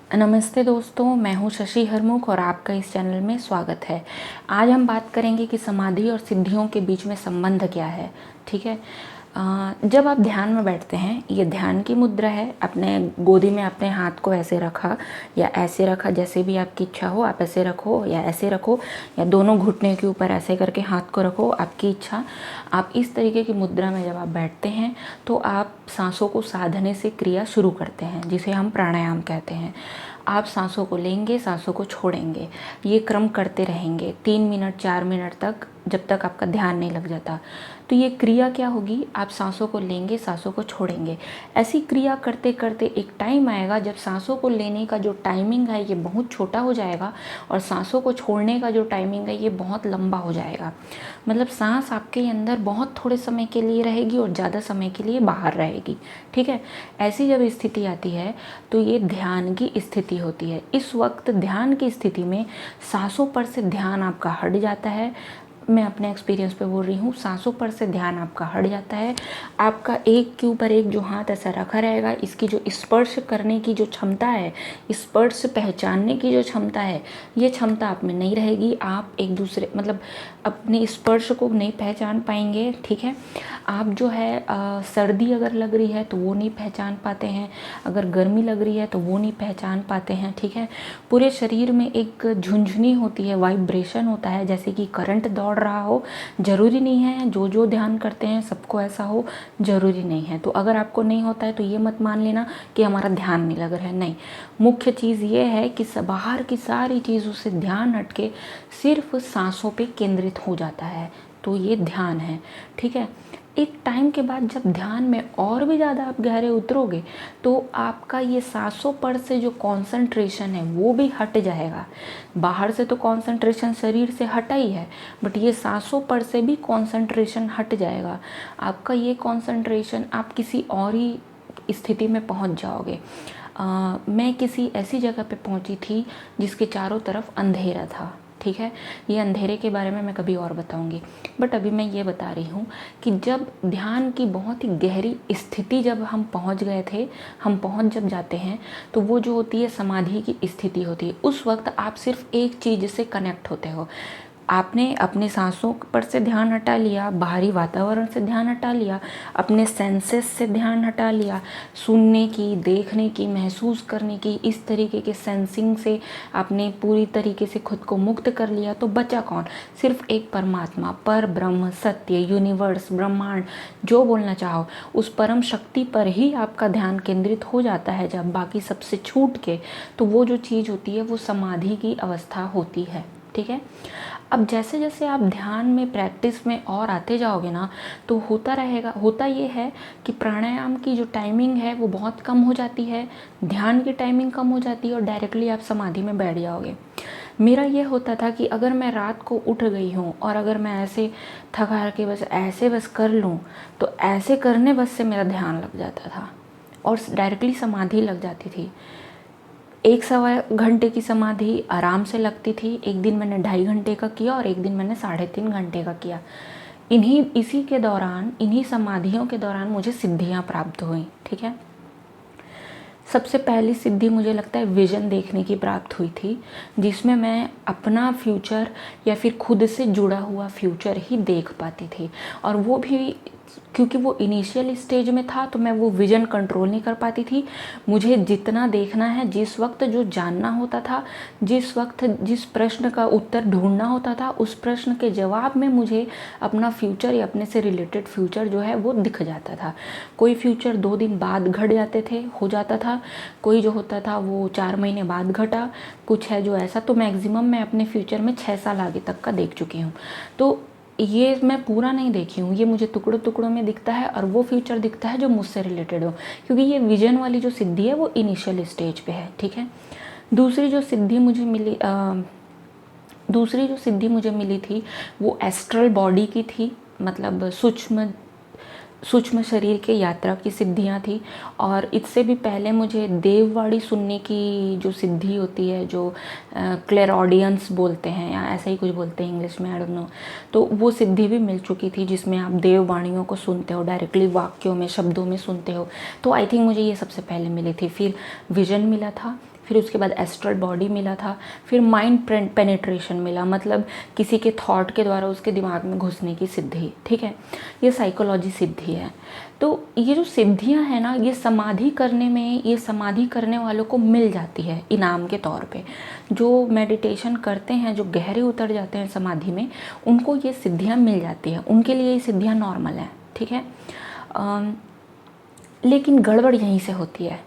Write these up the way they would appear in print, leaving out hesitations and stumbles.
नमस्ते दोस्तों, मैं हूं शशि हरमुख और आपका इस चैनल में स्वागत है। आज हम बात करेंगे कि समाधि और सिद्धियों के बीच में संबंध क्या है। ठीक है। जब आप ध्यान में बैठते हैं, ये ध्यान की मुद्रा है। अपने गोदी में अपने हाथ को ऐसे रखा या ऐसे रखा, जैसे भी आपकी इच्छा हो। आप ऐसे रखो या ऐसे रखो या दोनों घुटने के ऊपर ऐसे करके हाथ को रखो, आपकी इच्छा। आप इस तरीके की मुद्रा में जब आप बैठते हैं तो आप सांसों को साधने से क्रिया शुरू करते हैं, जिसे हम प्राणायाम कहते हैं। आप सांसों को लेंगे, सांसों को छोड़ेंगे, ये क्रम करते रहेंगे 3 मिनट 4 मिनट तक, जब तक आपका ध्यान नहीं लग जाता। तो ये क्रिया क्या होगी, आप सांसों को लेंगे, सांसों को छोड़ेंगे। ऐसी क्रिया करते करते एक टाइम आएगा जब सांसों को लेने का जो टाइमिंग है ये बहुत छोटा हो जाएगा और सांसों को छोड़ने का जो टाइमिंग है ये बहुत लंबा हो जाएगा। मतलब सांस आपके अंदर बहुत थोड़े समय के लिए रहेगी और ज़्यादा समय के लिए बाहर रहेगी। ठीक है। ऐसी जब स्थिति आती है तो ये ध्यान की स्थिति होती है। इस वक्त ध्यान की स्थिति में सांसों पर से ध्यान आपका हट जाता है। मैं अपने एक्सपीरियंस पे बोल रही हूँ, सांसों पर से ध्यान आपका हट जाता है। आपका एक के ऊपर एक जो हाथ ऐसा रखा रहेगा, इसकी जो स्पर्श करने की जो क्षमता है, स्पर्श पहचानने की जो क्षमता है, ये क्षमता आप में नहीं रहेगी। आप एक दूसरे मतलब अपने स्पर्श को नहीं पहचान पाएंगे। ठीक है। आप जो है सर्दी अगर लग रही है तो वो नहीं पहचान पाते हैं, अगर गर्मी लग रही है तो वो नहीं पहचान पाते हैं। ठीक है। पूरे शरीर में एक झुंझुनी होती है, वाइब्रेशन होता है, जैसे कि करंट दौड़ रहा हो। ज़रूरी नहीं है जो जो ध्यान करते हैं सबको ऐसा हो, ज़रूरी नहीं है। तो अगर आपको नहीं होता है तो ये मत मान लेना कि हमारा ध्यान नहीं लग रहा है। नहीं, मुख्य चीज़ ये है कि बाहर की सारी चीज़ों से ध्यान हटके सिर्फ सांसों पे केंद्रित हो जाता है, तो ये ध्यान है। ठीक है। एक टाइम के बाद जब ध्यान में और भी ज़्यादा आप गहरे उतरोगे तो आपका ये सांसों पर से जो कंसंट्रेशन है वो भी हट जाएगा। बाहर से तो कंसंट्रेशन शरीर से हटा ही है, बट ये सांसों पर से भी कंसंट्रेशन हट जाएगा। आपका ये कंसंट्रेशन आप किसी और ही स्थिति में पहुंच जाओगे। मैं किसी ऐसी जगह पे पहुंची थी जिसके चारों तरफ अंधेरा था। ठीक है। ये अंधेरे के बारे में मैं कभी और बताऊंगी, बट अभी मैं ये बता रही हूँ कि जब ध्यान की बहुत ही गहरी स्थिति जब हम पहुँच गए थे, हम पहुँच जब जाते हैं तो वो जो होती है समाधि की स्थिति होती है। उस वक्त आप सिर्फ एक चीज़ से कनेक्ट होते हो। आपने अपने सांसों पर से ध्यान हटा लिया, बाहरी वातावरण से ध्यान हटा लिया, अपने सेंसेस से ध्यान हटा लिया, सुनने की, देखने की, महसूस करने की, इस तरीके के सेंसिंग से आपने पूरी तरीके से खुद को मुक्त कर लिया। तो बचा कौन? सिर्फ एक परमात्मा, पर ब्रह्म, सत्य, यूनिवर्स, ब्रह्मांड, जो बोलना चाहो, उस परम शक्ति पर ही आपका ध्यान केंद्रित हो जाता है। जब बाकी सबसे छूट के, तो वो जो चीज़ होती है वो समाधि की अवस्था होती है। ठीक है। अब जैसे जैसे आप ध्यान में, प्रैक्टिस में और आते जाओगे ना, तो होता रहेगा, होता ये है कि प्राणायाम की जो टाइमिंग है वो बहुत कम हो जाती है, ध्यान की टाइमिंग कम हो जाती है और डायरेक्टली आप समाधि में बैठ जाओगे। मेरा ये होता था कि अगर मैं रात को उठ गई हूँ और अगर मैं ऐसे थका के बस ऐसे बस कर लूँ, तो ऐसे करने बस से मेरा ध्यान लग जाता था और डायरेक्टली समाधि लग जाती थी। 1 सवा घंटे की समाधि आराम से लगती थी। एक दिन मैंने 2.5 घंटे का किया और एक दिन मैंने 3.5 घंटे का किया। इसी के दौरान, इन्हीं समाधियों के दौरान मुझे सिद्धियां प्राप्त हुई। ठीक है। सबसे पहली सिद्धि मुझे लगता है विजन देखने की प्राप्त हुई थी, जिसमें मैं अपना फ्यूचर या फिर खुद से जुड़ा हुआ फ्यूचर ही देख पाती थी। और वो भी क्योंकि वो इनिशियल स्टेज में था तो मैं वो विजन कंट्रोल नहीं कर पाती थी। मुझे जितना देखना है, जिस वक्त जो जानना होता था, जिस वक्त जिस प्रश्न का उत्तर ढूंढना होता था, उस प्रश्न के जवाब में मुझे अपना फ्यूचर या अपने से रिलेटेड फ्यूचर जो है वो दिख जाता था। कोई फ्यूचर 2 दिन बाद घट जाते थे, हो जाता था, कोई जो होता था वो 4 महीने बाद घटा, कुछ है जो ऐसा। तो मैक्सिमम मैं अपने फ्यूचर में 6 साल आगे तक का देख चुकी हूँ। तो ये मैं पूरा नहीं देखी हूँ, ये मुझे टुकड़ों टुकड़ों में दिखता है और वो फ्यूचर दिखता है जो मुझसे रिलेटेड हो, क्योंकि ये विजन वाली जो सिद्धि है वो इनिशियल स्टेज पे है। ठीक है। दूसरी जो सिद्धि मुझे मिली दूसरी जो सिद्धि मुझे मिली थी वो एस्ट्रल बॉडी की थी, मतलब सूक्ष्म शरीर के यात्रा की सिद्धियां थी। और इससे भी पहले मुझे देववाणी सुनने की जो सिद्धि होती है, जो क्लेरॉडियंस बोलते हैं या ऐसा ही कुछ बोलते हैं इंग्लिश में, आई डोंट नो, तो वो सिद्धि भी मिल चुकी थी, जिसमें आप देववाणियों को सुनते हो, डायरेक्टली वाक्यों में, शब्दों में सुनते हो। तो आई थिंक मुझे ये सबसे पहले मिली थी। फिर विजन मिला था, फिर उसके बाद एस्ट्रल बॉडी मिला था, फिर माइंड पेनिट्रेशन मिला, मतलब किसी के थॉट के द्वारा उसके दिमाग में घुसने की सिद्धि, ठीक है, ये साइकोलॉजी सिद्धि है। तो ये जो सिद्धियां हैं ना, ये समाधि करने में, ये समाधि करने वालों को मिल जाती है इनाम के तौर पे। जो मेडिटेशन करते हैं, जो गहरे उतर जाते हैं समाधि में, उनको ये सिद्धियां मिल जाती है, उनके लिए ये सिद्धियां नॉर्मल हैं, ठीक है। लेकिन गड़बड़ यहीं से होती है।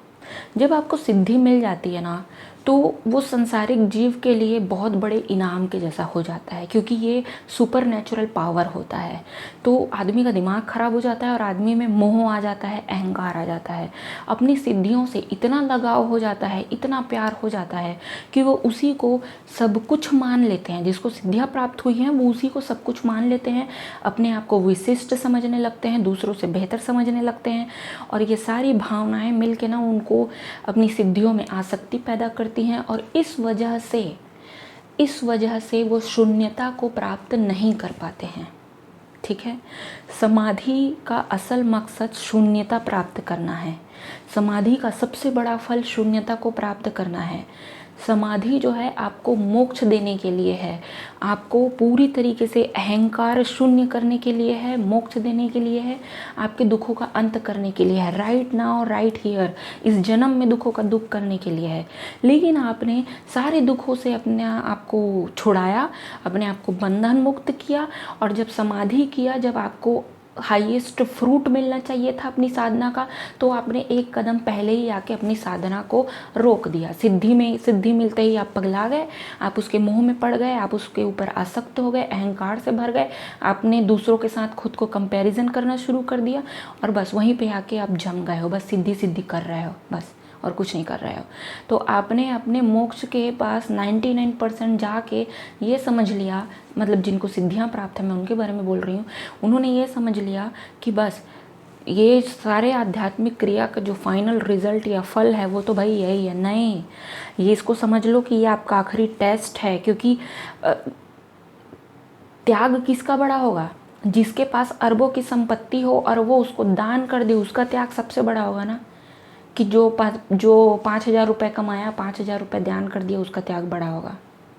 जब आपको सिद्धि मिल जाती है ना, तो वो संसारिक जीव के लिए बहुत बड़े इनाम के जैसा हो जाता है, क्योंकि ये सुपर नेचुरल पावर होता है। तो आदमी का दिमाग खराब हो जाता है और आदमी में मोह आ जाता है, अहंकार आ जाता है, अपनी सिद्धियों से इतना लगाव हो जाता है, इतना प्यार हो जाता है कि वो उसी को सब कुछ मान लेते हैं। जिसको सिद्धियाँ प्राप्त हुई हैं वो उसी को सब कुछ मान लेते हैं, अपने आप को विशिष्ट समझने लगते हैं, दूसरों से बेहतर समझने लगते हैं। और ये सारी भावनाएं मिल के ना उनको अपनी सिद्धियों में आसक्ति पैदा करती हैं, और इस वजह से वो शून्यता को प्राप्त नहीं कर पाते हैं, ठीक है। समाधि का असल मकसद शून्यता प्राप्त करना है। समाधि का सबसे बड़ा फल शून्यता को प्राप्त करना है। समाधि जो है आपको मोक्ष देने के लिए है, आपको पूरी तरीके से अहंकार शून्य करने के लिए है, मोक्ष देने के लिए है, आपके दुखों का अंत करने के लिए है, राइट नाउ राइट हियर, इस जन्म में दुखों का दुख करने के लिए है। लेकिन आपने सारे दुखों से अपने आप को छुड़ाया, अपने आप को बंधन मुक्त किया, और जब समाधि किया, जब आपको हाईएस्ट फ्रूट मिलना चाहिए था अपनी साधना का, तो आपने एक कदम पहले ही आके अपनी साधना को रोक दिया। सिद्धि मिलते ही आप पगला गए, आप उसके मोह में पड़ गए, आप उसके ऊपर आसक्त हो गए, अहंकार से भर गए, आपने दूसरों के साथ खुद को कंपैरिजन करना शुरू कर दिया, और बस वहीं पे आके आप जम गए हो, बस सिद्धि कर रहे हो बस, और कुछ नहीं कर रहे हो। तो आपने अपने मोक्ष के पास 99% जाके ये समझ लिया, मतलब जिनको सिद्धियां प्राप्त है, मैं उनके बारे में बोल रही हूँ, उन्होंने ये समझ लिया कि बस ये सारे आध्यात्मिक क्रिया का जो फाइनल रिजल्ट या फल है वो तो भाई यही है। नहीं, ये इसको समझ लो कि ये आपका आखिरी टेस्ट है, क्योंकि त्याग किसका बड़ा होगा? जिसके पास अरबों की संपत्ति हो और वो उसको दान कर दे, उसका त्याग सबसे बड़ा होगा ना। कि जो 5,000 रुपये कमाया, 5,000 रुपये दान कर दिया, उसका त्याग बड़ा होगा?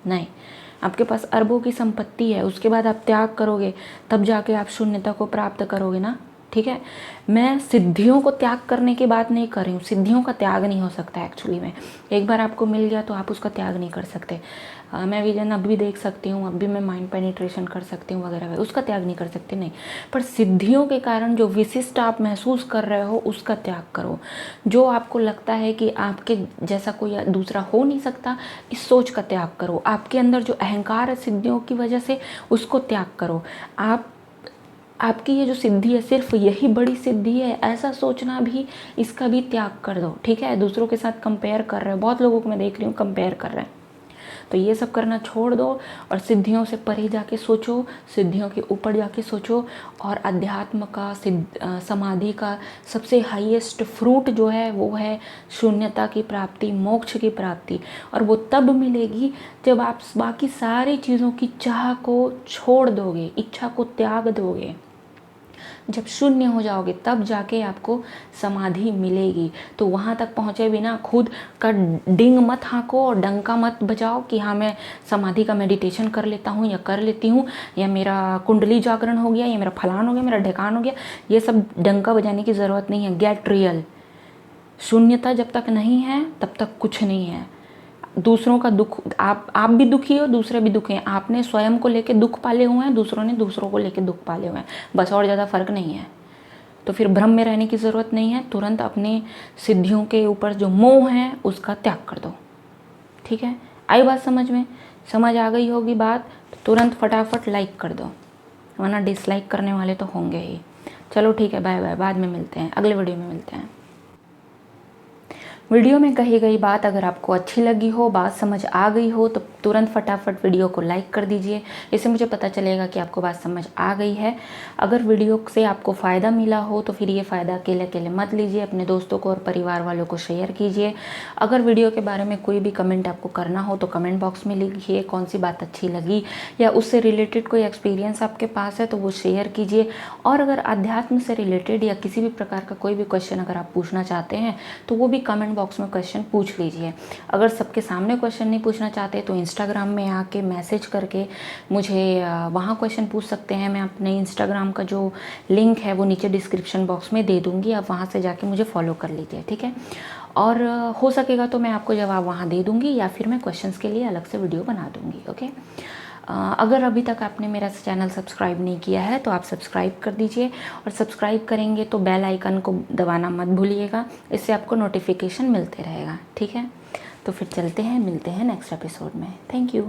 नहीं, आपके पास अरबों की संपत्ति है, उसके बाद आप त्याग करोगे, तब जाके आप शून्यता को प्राप्त करोगे ना, ठीक है। मैं सिद्धियों को त्याग करने की बात नहीं कर रही हूँ, सिद्धियों का त्याग नहीं हो सकता एक्चुअली में। एक बार आपको मिल गया तो आप उसका त्याग नहीं कर सकते। मैं विजन अब भी देख सकती हूँ, अब भी मैं माइंड पेनिट्रेशन कर सकती हूँ वगैरह, उसका त्याग नहीं कर सकते, नहीं। पर सिद्धियों के कारण जो विशिष्ट आप महसूस कर रहे हो उसका त्याग करो। जो आपको लगता है कि आपके जैसा कोई दूसरा हो नहीं सकता, इस सोच का त्याग करो। आपके अंदर जो अहंकार है सिद्धियों की वजह से, उसको त्याग करो। आपकी ये जो सिद्धि है सिर्फ यही बड़ी सिद्धि है, ऐसा सोचना भी, इसका भी त्याग कर दो, ठीक है। दूसरों के साथ कंपेयर कर रहे हो, बहुत लोगों को मैं देख रही हूँ कंपेयर कर रहे हैं, तो ये सब करना छोड़ दो और सिद्धियों से परे जाके सोचो, सिद्धियों के ऊपर जाके सोचो। और अध्यात्म का समाधि का सबसे हाईएस्ट फ्रूट जो है वो है शून्यता की प्राप्ति, मोक्ष की प्राप्ति। और वो तब मिलेगी जब आप बाकी सारी चीज़ों की चाह को छोड़ दोगे, इच्छा को त्याग दोगे। जब शून्य हो जाओगे तब जाके आपको समाधि मिलेगी। तो वहाँ तक पहुँचे बिना खुद का डिंग मत हाँको और डंका मत बजाओ कि हाँ मैं समाधि का मेडिटेशन कर लेता हूँ या कर लेती हूँ, या मेरा कुंडली जागरण हो गया, या मेरा फलान हो गया, मेरा ढकान हो गया। ये सब डंका बजाने की ज़रूरत नहीं है। Get real. शून्यता जब तक नहीं है तब तक कुछ नहीं है। दूसरों का दुख, आप भी दुखी हो, दूसरे भी दुखी हैं। आपने स्वयं को लेके दुख पाले हुए हैं, दूसरों ने दूसरों को लेके दुख पाले हुए हैं, बस, और ज़्यादा फर्क नहीं है। तो फिर भ्रम में रहने की ज़रूरत नहीं है। तुरंत अपनी सिद्धियों के ऊपर जो मोह है उसका त्याग कर दो, ठीक है। आई बात समझ में? समझ आ गई होगी बात तो तुरंत फटाफट लाइक कर दो, वरना डिसलाइक करने वाले तो होंगे ही। चलो ठीक है, बाय बाय, बाद में मिलते हैं, अगले वीडियो में मिलते हैं। वीडियो में कही गई बात अगर आपको अच्छी लगी हो, बात समझ आ गई हो, तो तुरंत फटाफट वीडियो को लाइक कर दीजिए। इससे मुझे पता चलेगा कि आपको बात समझ आ गई है। अगर वीडियो से आपको फ़ायदा मिला हो तो फिर ये फ़ायदा अकेले अकेले मत लीजिए, अपने दोस्तों को और परिवार वालों को शेयर कीजिए। अगर वीडियो के बारे में कोई भी कमेंट आपको करना हो तो कमेंट बॉक्स में लिखिए कौन सी बात अच्छी लगी, या उससे रिलेटेड कोई एक्सपीरियंस आपके पास है तो वो शेयर कीजिए। और अगर अध्यात्म से रिलेटेड या किसी भी प्रकार का कोई भी क्वेश्चन अगर आप पूछना चाहते हैं तो वो भी कमेंट बॉक्स में क्वेश्चन पूछ लीजिए। अगर सबके सामने क्वेश्चन नहीं पूछना चाहते तो इंस्टाग्राम में आके मैसेज करके मुझे वहाँ क्वेश्चन पूछ सकते हैं। मैं अपने इंस्टाग्राम का जो लिंक है वो नीचे डिस्क्रिप्शन बॉक्स में दे दूँगी, आप वहाँ से जाके मुझे फॉलो कर लीजिए, ठीक है। और हो सकेगा तो मैं आपको जवाब वहाँ दे दूँगी या फिर मैं क्वेश्चंस के लिए अलग से वीडियो बना दूँगी, ओके। अगर अभी तक आपने मेरा चैनल सब्सक्राइब नहीं किया है तो आप सब्सक्राइब कर दीजिए, और सब्सक्राइब करेंगे तो बेल आइकन को दबाना मत भूलिएगा, इससे आपको नोटिफिकेशन मिलते रहेगा, ठीक है। तो फिर चलते हैं, मिलते हैं नेक्स्ट एपिसोड में। Thank you.